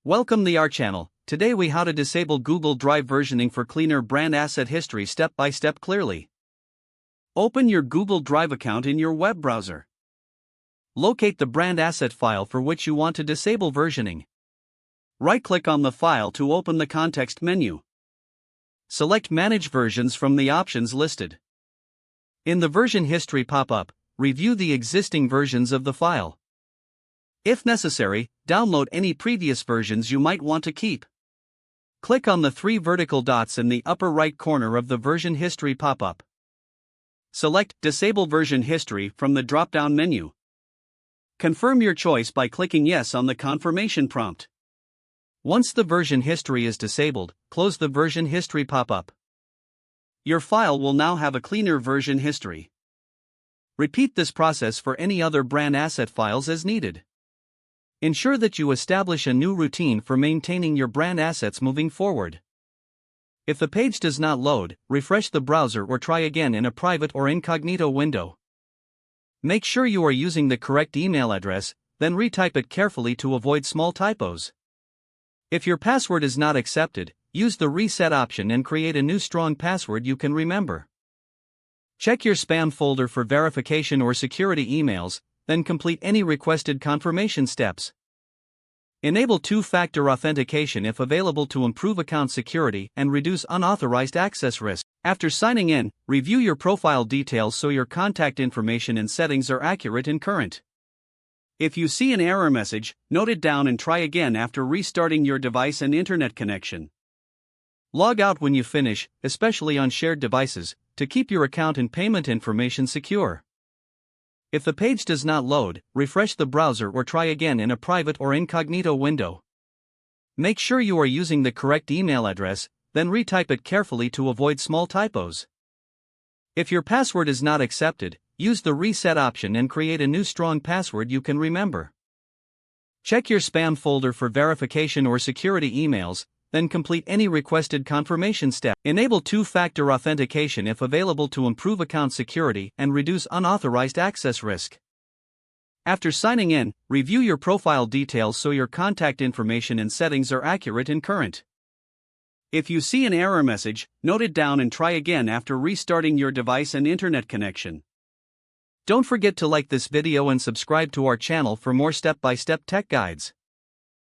Welcome to our channel. Today we how to disable Google Drive versioning for cleaner brand asset history step by step clearly. Open your Google Drive account in your web browser. Locate the brand asset file for which you want to disable versioning. Right-click on the file to open the context menu. Select Manage Versions from the options listed. In the version history pop-up, review the existing versions of the file. If necessary, download any previous versions you might want to keep. Click on the three vertical dots in the upper right corner of the version history pop-up. Select Disable Version History from the drop-down menu. Confirm your choice by clicking Yes on the confirmation prompt. Once the version history is disabled, close the version history pop-up. Your file will now have a cleaner version history. Repeat this process for any other brand asset files as needed. Ensure that you establish a new routine for maintaining your brand assets moving forward. If the page does not load, refresh the browser or try again in a private or incognito window. Make sure you are using the correct email address, then retype it carefully to avoid small typos. If your password is not accepted, use the reset option and create a new strong password you can remember. Check your spam folder for verification or security emails, then complete any requested confirmation steps. Enable two-factor authentication if available to improve account security and reduce unauthorized access risk. After signing in, review your profile details so your contact information and settings are accurate and current. If you see an error message, note it down and try again after restarting your device and internet connection. Log out when you finish, especially on shared devices, to keep your account and payment information secure. If the page does not load, refresh the browser or try again in a private or incognito window. Make sure you are using the correct email address, then retype it carefully to avoid small typos. If your password is not accepted, use the reset option and create a new strong password you can remember. Check your spam folder for verification or security emails, then complete any requested confirmation step. Enable two-factor authentication if available to improve account security and reduce unauthorized access risk. After signing in, review your profile details so your contact information and settings are accurate and current. If you see an error message, note it down and try again after restarting your device and internet connection. Don't forget to like this video and subscribe to our channel for more step-by-step tech guides.